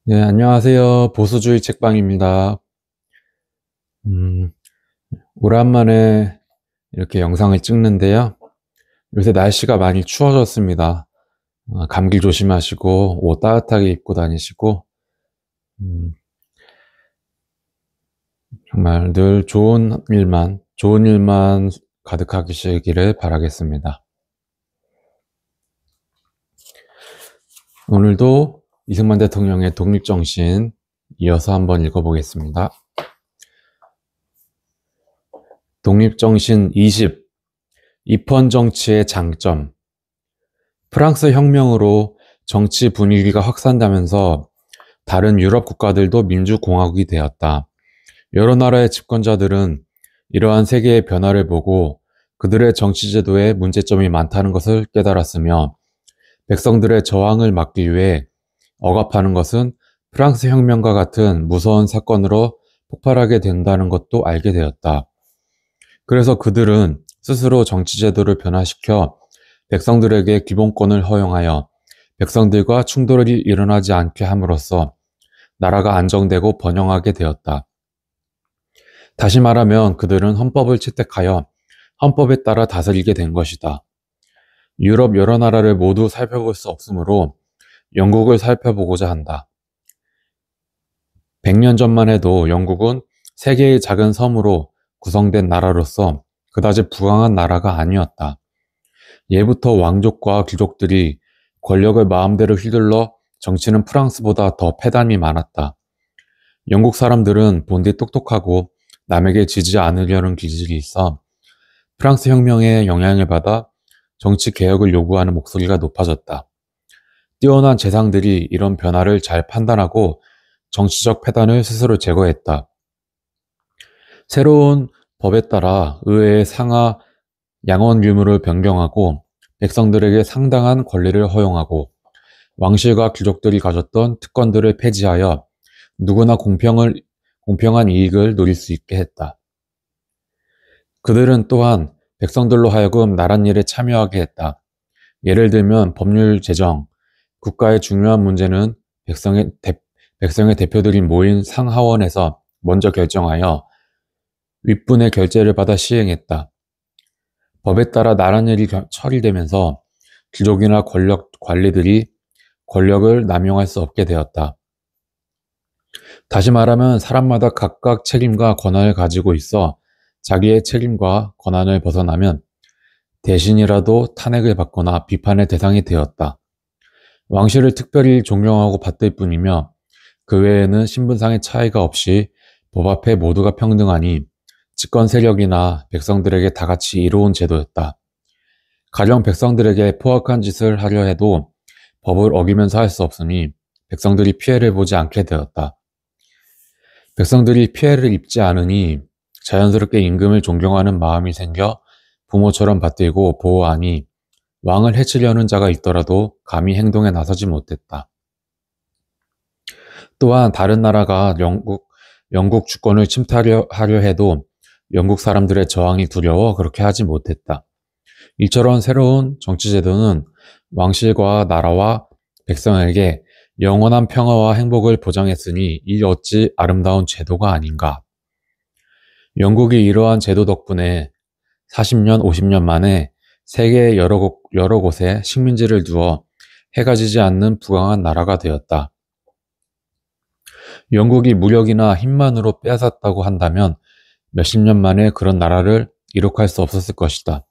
네, 안녕하세요. 보수주의 책방입니다. 음, 오랜만에 이렇게 영상을 찍는데요. 요새 날씨가 많이 추워졌습니다. 감기 조심하시고, 옷 따뜻하게 입고 다니시고, 음, 정말 늘 좋은 일만 가득하시기를 바라겠습니다. 오늘도 이승만 대통령의 독립정신 이어서 한번 읽어보겠습니다. 독립정신 20. 입헌 정치의 장점. 프랑스 혁명으로 정치 분위기가 확산되면서 다른 유럽 국가들도 민주공화국이 되었다. 여러 나라의 집권자들은 이러한 세계의 변화를 보고 그들의 정치제도에 문제점이 많다는 것을 깨달았으며 백성들의 저항을 막기 위해 억압하는 것은 프랑스 혁명과 같은 무서운 사건으로 폭발하게 된다는 것도 알게 되었다. 그래서 그들은 스스로 정치제도를 변화시켜 백성들에게 기본권을 허용하여 백성들과 충돌이 일어나지 않게 함으로써 나라가 안정되고 번영하게 되었다. 다시 말하면 그들은 헌법을 채택하여 헌법에 따라 다스리게 된 것이다. 유럽 여러 나라를 모두 살펴볼 수 없으므로 영국을 살펴보고자 한다. 100년 전만 해도 영국은 세계의 작은 섬으로 구성된 나라로서 그다지 부강한 나라가 아니었다. 예부터 왕족과 귀족들이 권력을 마음대로 휘둘러 정치는 프랑스보다 더 패단이 많았다. 영국 사람들은 본디 똑똑하고 남에게 지지 않으려는 기질이 있어 프랑스 혁명의 영향을 받아 정치 개혁을 요구하는 목소리가 높아졌다. 뛰어난 재상들이 이런 변화를 잘 판단하고 정치적 패단을 스스로 제거했다. 새로운 법에 따라 의회의 상하 양원 규모를 변경하고 백성들에게 상당한 권리를 허용하고 왕실과 귀족들이 가졌던 특권들을 폐지하여 누구나 공평한 이익을 누릴 수 있게 했다. 그들은 또한 백성들로 하여금 나랏일에 참여하게 했다. 예를 들면 법률 제정, 국가의 중요한 문제는 백성의 대표들이 모인 상하원에서 먼저 결정하여 윗분의 결재를 받아 시행했다. 법에 따라 나랏일이 처리되면서 귀족이나 관리들이 권력을 남용할 수 없게 되었다. 다시 말하면 사람마다 각각 책임과 권한을 가지고 있어 자기의 책임과 권한을 벗어나면 대신이라도 탄핵을 받거나 비판의 대상이 되었다. 왕실을 특별히 존경하고 받들 뿐이며 그 외에는 신분상의 차이가 없이 법 앞에 모두가 평등하니 집권 세력이나 백성들에게 다 같이 이로운 제도였다. 가령 백성들에게 포악한 짓을 하려 해도 법을 어기면서 할 수 없으니 백성들이 피해를 보지 않게 되었다. 백성들이 피해를 입지 않으니 자연스럽게 임금을 존경하는 마음이 생겨 부모처럼 받들고 보호하니 왕을 해치려는 자가 있더라도 감히 행동에 나서지 못했다. 또한 다른 나라가 영국 주권을 침탈하려 해도 영국 사람들의 저항이 두려워 그렇게 하지 못했다. 이처럼 새로운 정치제도는 왕실과 나라와 백성에게 영원한 평화와 행복을 보장했으니 이 어찌 아름다운 제도가 아닌가. 영국이 이러한 제도 덕분에 40년, 50년 만에 세계의 여러 곳에 식민지를 두어 해가 지지 않는 부강한 나라가 되었다. 영국이 무력이나 힘만으로 빼앗았다고 한다면 몇십 년 만에 그런 나라를 이룩할 수 없었을 것이다.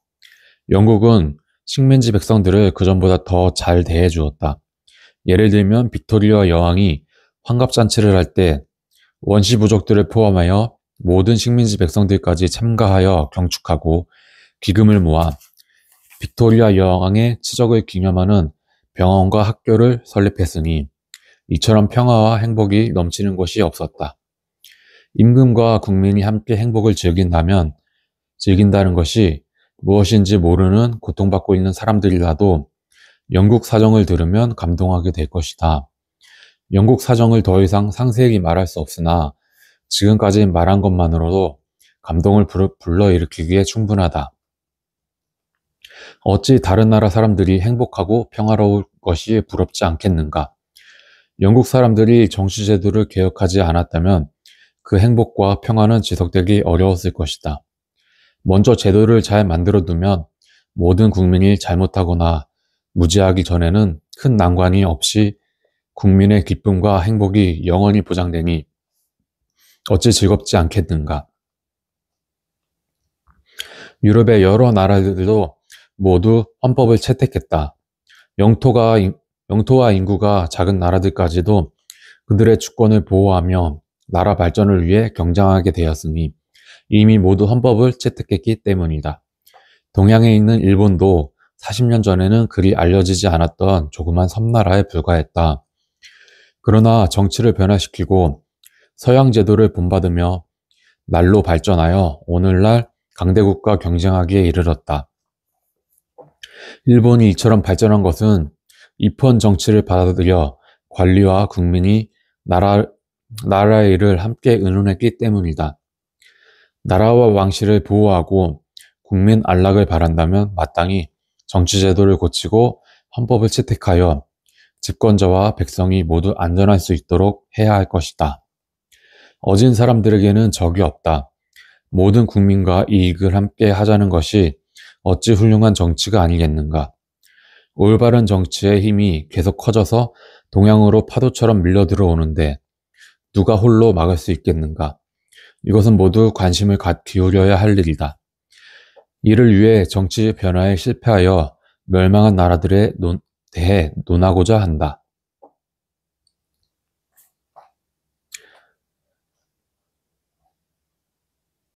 영국은 식민지 백성들을 그전보다 더 잘 대해주었다. 예를 들면 빅토리아 여왕이 환갑잔치를 할 때 원시 부족들을 포함하여 모든 식민지 백성들까지 참가하여 경축하고 기금을 모아 빅토리아 여왕의 치적을 기념하는 병원과 학교를 설립했으니 이처럼 평화와 행복이 넘치는 곳이 없었다. 임금과 국민이 함께 행복을 즐긴다는 것이 무엇인지 모르는 고통받고 있는 사람들이라도 영국 사정을 들으면 감동하게 될 것이다. 영국 사정을 더 이상 상세히 말할 수 없으나 지금까지 말한 것만으로도 감동을 불러일으키기에 충분하다. 어찌 다른 나라 사람들이 행복하고 평화로울 것이 부럽지 않겠는가? 영국 사람들이 정치제도를 개혁하지 않았다면 그 행복과 평화는 지속되기 어려웠을 것이다. 먼저 제도를 잘 만들어 두면 모든 국민이 잘못하거나 무지하기 전에는 큰 난관이 없이 국민의 기쁨과 행복이 영원히 보장되니 어찌 즐겁지 않겠는가. 유럽의 여러 나라들도 모두 헌법을 채택했다. 영토와 인구가 작은 나라들까지도 그들의 주권을 보호하며 나라 발전을 위해 경쟁하게 되었으니 이미 모두 헌법을 채택했기 때문이다. 동양에 있는 일본도 40년 전에는 그리 알려지지 않았던 조그만 섬나라에 불과했다. 그러나 정치를 변화시키고 서양 제도를 본받으며 날로 발전하여 오늘날 강대국과 경쟁하기에 이르렀다. 일본이 이처럼 발전한 것은 입헌 정치를 받아들여 관리와 국민이 나라의 일을 함께 의논했기 때문이다. 나라와 왕실을 보호하고 국민 안락을 바란다면 마땅히 정치제도를 고치고 헌법을 채택하여 집권자와 백성이 모두 안전할 수 있도록 해야 할 것이다. 어진 사람들에게는 적이 없다. 모든 국민과 이익을 함께 하자는 것이 어찌 훌륭한 정치가 아니겠는가. 올바른 정치의 힘이 계속 커져서 동양으로 파도처럼 밀려 들어오는데 누가 홀로 막을 수 있겠는가. 이것은 모두 관심을 기울여야 할 일이다. 이를 위해 정치 변화에 실패하여 멸망한 나라들에 대해 논하고자 한다.